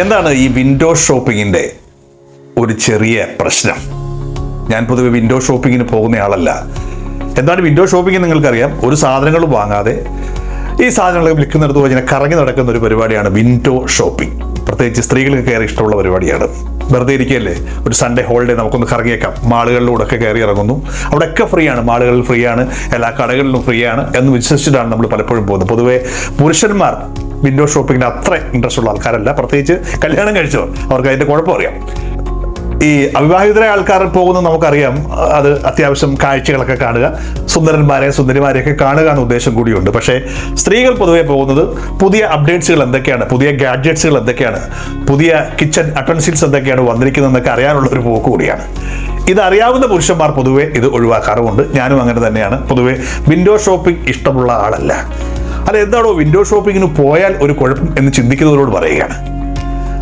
എന്താണ് ഈ വിൻഡോ ഷോപ്പിങ്ങിൻ്റെ ഒരു ചെറിയ പ്രശ്നം? ഞാൻ പൊതുവെ വിൻഡോ ഷോപ്പിങ്ങിന് പോകുന്നയാളല്ല. എന്താണ് വിൻഡോ ഷോപ്പിംഗ്? നിങ്ങൾക്കറിയാം, ഒരു സാധനങ്ങൾ വാങ്ങാതെ ഈ സാധനങ്ങൾ വിൽക്കുന്നിടത്ത് പോയി ഇങ്ങനെ കറങ്ങി നടക്കുന്ന ഒരു പരിപാടിയാണ് വിൻഡോ ഷോപ്പിംഗ്. പ്രത്യേകിച്ച് സ്ത്രീകൾക്ക് കയറി ഇഷ്ടമുള്ള പരിപാടിയാണ്. വെറുതെ ഇരിക്കുകയല്ലേ, ഒരു സൺഡേ ഹോളിഡേ നമുക്കൊന്ന് കറങ്ങിയേക്കാം. മാളുകളിലൂടെ ഒക്കെ കയറി ഇറങ്ങുന്നു. അവിടെയൊക്കെ ഫ്രീ ആണ്, മാളുകളിൽ ഫ്രീ ആണ്, എല്ലാ കടകളിലും ഫ്രീ ആണ് എന്ന് വിശ്വസിച്ചിട്ടാണ് നമ്മൾ പലപ്പോഴും പോകുന്നത്. പൊതുവെ പുരുഷന്മാർ വിൻഡോ ഷോപ്പിങ്ങിന് അത്ര ഇൻട്രസ്റ്റ് ഉള്ള ആൾക്കാരല്ല, പ്രത്യേകിച്ച് കല്യാണം കഴിച്ചവർ. അവർക്ക് അതിൻ്റെ കുഴപ്പം അറിയാം. ഈ അവിവാഹിതരായ ആൾക്കാർ പോകുന്നത് നമുക്കറിയാം, അത് അത്യാവശ്യം കാഴ്ചകളൊക്കെ കാണുക, സുന്ദരിമാരെയൊക്കെ കാണുക എന്ന ഉദ്ദേശം കൂടിയുണ്ട്. പക്ഷേ സ്ത്രീകൾ പൊതുവെ പോകുന്നത് പുതിയ അപ്ഡേറ്റ്സുകൾ എന്തൊക്കെയാണ്, പുതിയ ഗാഡ്ജറ്റ്സുകൾ എന്തൊക്കെയാണ്, പുതിയ കിച്ചൺ അറ്റൻസിൽസ് എന്തൊക്കെയാണ് വന്നിരിക്കുന്നതെന്നൊക്കെ അറിയാനുള്ള ഒരു പോക്ക് കൂടിയാണ്. ഇതറിയാവുന്ന പുരുഷന്മാർ പൊതുവെ ഇത് ഒഴിവാക്കാറുമുണ്ട്. ഞാനും അങ്ങനെ തന്നെയാണ്. പൊതുവെ വിൻഡോ ഷോപ്പിംഗ് ഇഷ്ടമുള്ള ആളല്ല. അല്ല, എന്താണോ വിൻഡോ ഷോപ്പിങ്ങിന് പോയാൽ ഒരു കുഴപ്പം എന്ന് ചിന്തിക്കുന്നവരോട് പറയുകയാണ്.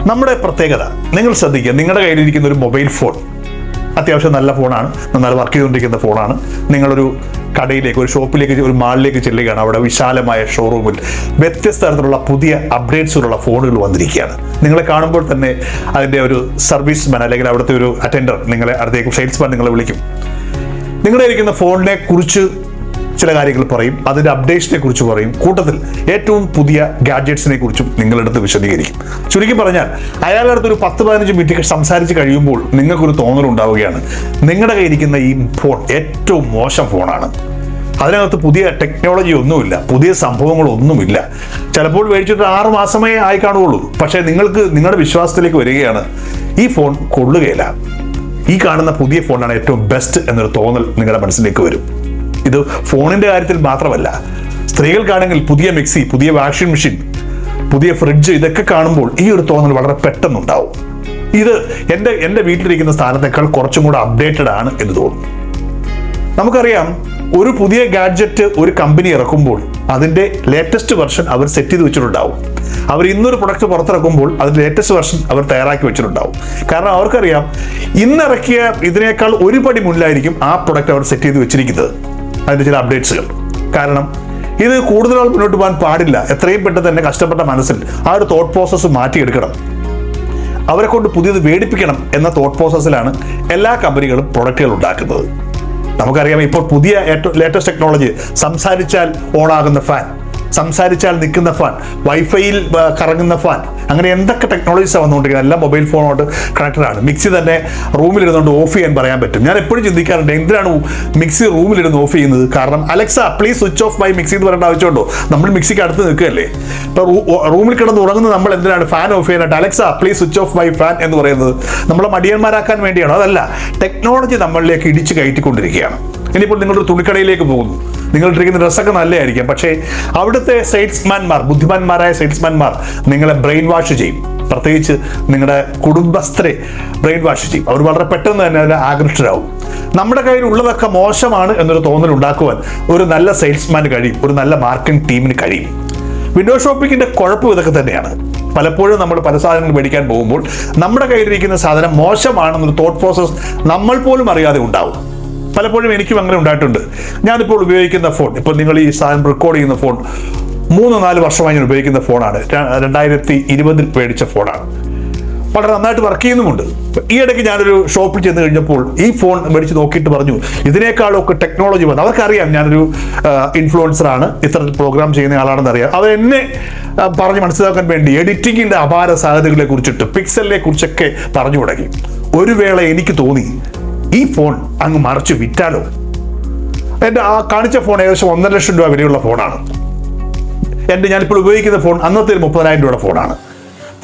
നമ്മുടെ പ്രത്യേകത നിങ്ങൾ ശ്രദ്ധിക്കുക. നിങ്ങളുടെ കയ്യിലിരിക്കുന്ന ഒരു മൊബൈൽ ഫോൺ അത്യാവശ്യം നല്ല ഫോണാണ്, നന്നായി വർക്ക് ചെയ്തുകൊണ്ടിരിക്കുന്ന ഫോണാണ്. നിങ്ങളൊരു കടയിലേക്ക്, ഒരു ഷോപ്പിലേക്ക്, ഒരു മാളിലേക്ക് ചെല്ലുകയാണ്. അവിടെ വിശാലമായ ഷോറൂമിൽ വ്യത്യസ്ത തരത്തിലുള്ള പുതിയ അപ്ഡേറ്റ്സുകളുള്ള ഫോണുകൾ വന്നിരിക്കുകയാണ്. നിങ്ങളെ കാണുമ്പോൾ തന്നെ അതിൻ്റെ ഒരു സർവീസ്മാൻ അല്ലെങ്കിൽ അവിടുത്തെ ഒരു അറ്റൻഡർ നിങ്ങളെ അടുത്തേക്ക്, സെയിൽസ്മാൻ നിങ്ങളെ വിളിക്കും. നിങ്ങളുടെ ഇരിക്കുന്ന ഫോണിനെ കുറിച്ച് ചില കാര്യങ്ങൾ പറയും, അതിൻ്റെ അപ്ഡേഷനെ കുറിച്ച് പറയും, കൂട്ടത്തിൽ ഏറ്റവും പുതിയ ഗാഡ്ജറ്റ്സിനെ കുറിച്ചും നിങ്ങളെടുത്ത് വിശദീകരിക്കും. ചുരുക്കി പറഞ്ഞാൽ അയാളുടെ അടുത്ത് ഒരു 10-15 മിനിറ്റ് സംസാരിച്ച് കഴിയുമ്പോൾ നിങ്ങൾക്കൊരു തോന്നലുണ്ടാവുകയാണ്, നിങ്ങളുടെ കയ്യിരിക്കുന്ന ഈ ഫോൺ ഏറ്റവും മോശം ഫോണാണ്. അതിനകത്ത് പുതിയ ടെക്നോളജി ഒന്നുമില്ല, പുതിയ സംഭവങ്ങളൊന്നുമില്ല. ചിലപ്പോൾ മേടിച്ചിട്ട് 6 മാസമേ ആയി കാണുകയുള്ളൂ. പക്ഷേ നിങ്ങൾക്ക് നിങ്ങളുടെ വിശ്വാസത്തിലേക്ക് വരികയാണ്, ഈ ഫോൺ കൊള്ളുകയില്ല, ഈ കാണുന്ന പുതിയ ഫോണാണ് ഏറ്റവും ബെസ്റ്റ് എന്നൊരു തോന്നൽ നിങ്ങളുടെ മനസ്സിലേക്ക് വരും. ഇത് ഫോണിൻ്റെ കാര്യത്തിൽ മാത്രമല്ല, സ്ത്രീകൾക്കാണെങ്കിൽ പുതിയ മിക്സി, പുതിയ വാഷിംഗ് മെഷീൻ, പുതിയ ഫ്രിഡ്ജ്, ഇതൊക്കെ കാണുമ്പോൾ ഈ ഒരു തോന്നൽ വളരെ പെട്ടെന്നുണ്ടാവും. ഇത് എൻ്റെ വീട്ടിലിരിക്കുന്ന സ്ഥാനത്തേക്കാൾ കുറച്ചും കൂടെ അപ്ഡേറ്റഡ് ആണ് എന്ന് തോന്നും. നമുക്കറിയാം, ഒരു പുതിയ ഗാഡ്ജറ്റ് ഒരു കമ്പനി ഇറക്കുമ്പോൾ അതിൻ്റെ ലേറ്റസ്റ്റ് വെർഷൻ അവർ സെറ്റ് ചെയ്ത് വെച്ചിട്ടുണ്ടാവും. അവർ ഇന്നൊരു പ്രൊഡക്റ്റ് പുറത്തിറക്കുമ്പോൾ അതിൻ്റെ ലേറ്റസ്റ്റ് വെർഷൻ അവർ തയ്യാറാക്കി വെച്ചിട്ടുണ്ടാവും. കാരണം അവർക്കറിയാം, ഇന്നിറക്കിയ ഇതിനേക്കാൾ ഒരു പടി മുന്നിലായിരിക്കും ആ പ്രൊഡക്റ്റ് അവർ സെറ്റ് ചെയ്ത് വെച്ചിരിക്കുന്നത്, അതിൻ്റെ ചില അപ്ഡേറ്റ്സുകൾ. കാരണം ഇത് കൂടുതൽ നാൾ മുന്നോട്ട് പോകാൻ പാടില്ല. എത്രയും പെട്ടെന്ന് തന്നെ കഷ്ടപ്പെട്ട മനസ്സിൽ ആ ഒരു തോട്ട് പ്രോസസ്സ് മാറ്റിയെടുക്കണം, അവരെ കൊണ്ട് പുതിയത് വേടിപ്പിക്കണം എന്ന തോട്ട് പ്രോസസ്സിലാണ് എല്ലാ കമ്പനികളും പ്രൊഡക്റ്റുകൾ ഉണ്ടാക്കുന്നത്. നമുക്കറിയാം, ഇപ്പോൾ പുതിയ ലേറ്റസ്റ്റ് ടെക്നോളജി, സംസാരിച്ചാൽ ഓണാകുന്ന ഫാൻ, സംസാരിച്ചാൽ നിൽക്കുന്ന ഫാൻ, വൈഫൈയിൽ കറങ്ങുന്ന ഫാൻ, അങ്ങനെ എന്തൊക്കെ ടെക്നോളജീസാണ് വന്നുകൊണ്ടിരിക്കുന്നത്. എല്ലാം മൊബൈൽ ഫോണോട്ട് കണക്റ്റഡാണ്. മിക്സി തന്നെ റൂമിലിരുന്നുകൊണ്ട് ഓഫ് ചെയ്യാൻ പറയാൻ പറ്റും. ഞാൻ എപ്പോഴും ചിന്തിക്കാറുണ്ട്, എന്തിനാണ് മിക്സി റൂമിലിരുന്ന് ഓഫ് ചെയ്യുന്നത്? കാരണം Alexa please switch off my mixie എന്ന് പറയേണ്ട ആവശ്യമുണ്ടോ? നമ്മൾ മിക്സിക്ക് അടുത്ത് നിൽക്കുകയല്ലേ. ഇപ്പോൾ റൂമിൽ കിടന്ന് ഉറങ്ങുന്നത് നമ്മൾ എന്തിനാണ് ഫാൻ ഓഫ് ചെയ്യാനായിട്ട് Alexa please switch off my fan എന്ന് പറയുന്നത്? നമ്മളെ മടിയന്മാരാക്കാൻ വേണ്ടിയാണോ? അതല്ല, ടെക്നോളജി നമ്മളിലേക്ക് ഇടിച്ചു കയറ്റിക്കൊണ്ടിരിക്കുകയാണ്. ഇനിയിപ്പോൾ നിങ്ങളൊരു തുണിക്കടയിലേക്ക് പോകുന്നു, നിങ്ങളിട്ടിരിക്കുന്ന ഡ്രസ്സൊക്കെ നല്ലതായിരിക്കാം, പക്ഷേ അവിടുത്തെ സെയിൽസ്മാൻമാർ, ബുദ്ധിമാന്മാരായ സെയിൽസ്മാൻമാർ നിങ്ങളെ ബ്രെയിൻ വാഷ് ചെയ്യും. പ്രത്യേകിച്ച് നിങ്ങളുടെ കുടുംബസ്ഥരെ ബ്രെയിൻ വാഷ് ചെയ്യും. അവർ വളരെ പെട്ടെന്ന് തന്നെ അതിൽ ആകൃഷ്ടരാകും. നമ്മുടെ കയ്യിലുള്ളതൊക്കെ മോശമാണ് എന്നൊരു തോന്നൽ ഉണ്ടാക്കുവാൻ ഒരു നല്ല സെയിൽസ്മാന് കഴിയും, ഒരു നല്ല മാർക്കറ്റിംഗ് ടീമിന് കഴിയും. വിൻഡോ ഷോപ്പിങ്ങിൻ്റെ കുഴപ്പം ഇതൊക്കെ തന്നെയാണ്. പലപ്പോഴും നമ്മൾ പല സാധനങ്ങൾ മേടിക്കാൻ പോകുമ്പോൾ നമ്മുടെ കയ്യിലിരിക്കുന്ന സാധനം മോശമാണെന്നൊരു തോട്ട് പ്രോസസ് നമ്മൾ പോലും അറിയാതെ ഉണ്ടാവും. പലപ്പോഴും എനിക്കും അങ്ങനെ ഉണ്ടായിട്ടുണ്ട്. ഞാനിപ്പോൾ ഉപയോഗിക്കുന്ന ഫോൺ, ഇപ്പോൾ നിങ്ങൾ ഈ സാധനം റെക്കോർഡ് ചെയ്യുന്ന ഫോൺ 3-4 വർഷമായി ഞാൻ ഉപയോഗിക്കുന്ന ഫോണാണ്. 2020 മേടിച്ച ഫോണാണ്. വളരെ നന്നായിട്ട് വർക്ക് ചെയ്യുന്നുമുണ്ട്. ഈ ഇടയ്ക്ക് ഞാനൊരു ഷോപ്പിൽ ചെന്ന് കഴിഞ്ഞപ്പോൾ ഈ ഫോൺ മേടിച്ച് നോക്കിയിട്ട് പറഞ്ഞു, ഇതിനേക്കാളൊക്കെ ടെക്നോളജി വന്നു. അവർക്കറിയാം ഞാനൊരു ഇൻഫ്ലുവൻസറാണ്, ഇത്തരത്തിൽ പ്രോഗ്രാം ചെയ്യുന്ന ആളാണെന്ന് അറിയാം. അവരെന്നെ പറഞ്ഞ് മനസ്സിലാക്കാൻ വേണ്ടി എഡിറ്റിങ്ങിൻ്റെ അപാര സാധ്യതകളെ കുറിച്ചിട്ട്, പിക്സലിനെ കുറിച്ചൊക്കെ പറഞ്ഞു തുടങ്ങി. ഒരു വേള എനിക്ക് തോന്നി, ഈ ഫോൺ അങ്ങ് മറിച്ച് വിറ്റാലോ. എൻ്റെ ആ കാണിച്ച ഫോൺ ഏകദേശം 1.5 ലക്ഷം രൂപ വിലയുള്ള ഫോണാണ്. ഞാനിപ്പോൾ ഉപയോഗിക്കുന്ന ഫോൺ അന്നത്തെ 30,000 രൂപയുടെ ഫോണാണ്.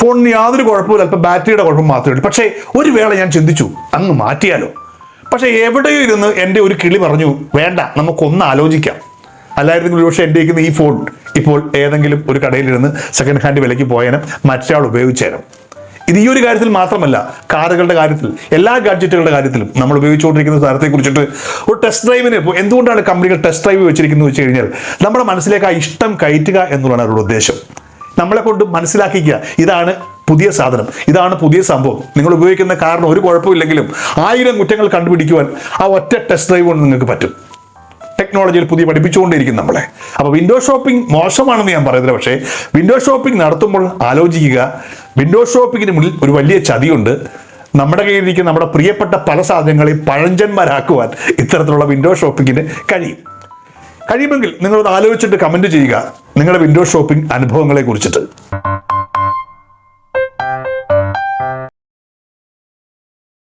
ഫോണിന് യാതൊരു കുഴപ്പമില്ല, അല്പം ബാറ്ററിയുടെ കുഴപ്പം മാത്രമേ ഉള്ളൂ. പക്ഷേ ഒരു വേള ഞാൻ ചിന്തിച്ചു, അങ്ങ് മാറ്റിയാലോ. പക്ഷേ എവിടെയോ ഇരുന്ന് എൻ്റെ ഒരു കിളി പറഞ്ഞു, വേണ്ട, നമുക്കൊന്ന് ആലോചിക്കാം. അല്ലായിരുന്നെങ്കിൽ ഒരുപക്ഷെ എൻ്റെ ഇരിക്കുന്ന ഈ ഫോൺ ഇപ്പോൾ ഏതെങ്കിലും ഒരു കടയിലിരുന്ന് സെക്കൻഡ് ഹാൻഡ് വിലയ്ക്ക് പോയാലും മറ്റൊരാൾ ഉപയോഗിച്ചേരും. ഇത് ഈ ഒരു കാര്യത്തിൽ മാത്രമല്ല, കാറുകളുടെ കാര്യത്തിൽ, എല്ലാ ഗാഡ്ജറ്റുകളുടെ കാര്യത്തിലും നമ്മൾ ഉപയോഗിച്ചുകൊണ്ടിരിക്കുന്ന സാധനത്തെ കുറിച്ചിട്ട് ഒരു ടെസ്റ്റ് ഡ്രൈവിന് എന്തുകൊണ്ടാണ് കമ്പനികൾ ടെസ്റ്റ് ഡ്രൈവ് വെച്ചിരിക്കുന്നത് വെച്ച് കഴിഞ്ഞാൽ, നമ്മുടെ മനസ്സിലേക്ക് ആ ഇഷ്ടം കയറ്റുക എന്നുള്ളതാണ് അവരുടെ ഉദ്ദേശം. നമ്മളെ കൊണ്ട് മനസ്സിലാക്കിക്കുക, ഇതാണ് പുതിയ സാധനം, ഇതാണ് പുതിയ സംഭവം. നിങ്ങൾ ഉപയോഗിക്കുന്ന കാറിന് ഒരു കുഴപ്പമില്ലെങ്കിലും 1000 കുറ്റങ്ങൾ കണ്ടുപിടിക്കുവാൻ ആ ഒറ്റ ടെസ്റ്റ് ഡ്രൈവ് കൊണ്ട് നിങ്ങൾക്ക് പറ്റും. ടെക്നോളജിയിൽ പുതിയ പഠിപ്പിച്ചുകൊണ്ടിരിക്കും നമ്മളെ. അപ്പോൾ വിൻഡോ ഷോപ്പിംഗ് മോശമാണെന്ന് ഞാൻ പറയുന്നില്ല, പക്ഷേ വിൻഡോ ഷോപ്പിംഗ് നടത്തുമ്പോൾ ആലോചിക്കുക, വിൻഡോ ഷോപ്പിങ്ങിന് മുന്നിൽ ഒരു വലിയ ചതിയുണ്ട്. നമ്മുടെ കയ്യിലിരിക്കുന്ന നമ്മുടെ പ്രിയപ്പെട്ട പല സാധനങ്ങളെയും പഴഞ്ചന്മാരാക്കുവാൻ ഇത്തരത്തിലുള്ള വിൻഡോ ഷോപ്പിങ്ങിന് കഴിയുമെങ്കിൽ നിങ്ങളൊന്ന് ആലോചിച്ചിട്ട് കമൻറ്റ് ചെയ്യുക നിങ്ങളുടെ വിൻഡോ ഷോപ്പിംഗ് അനുഭവങ്ങളെ കുറിച്ചിട്ട്.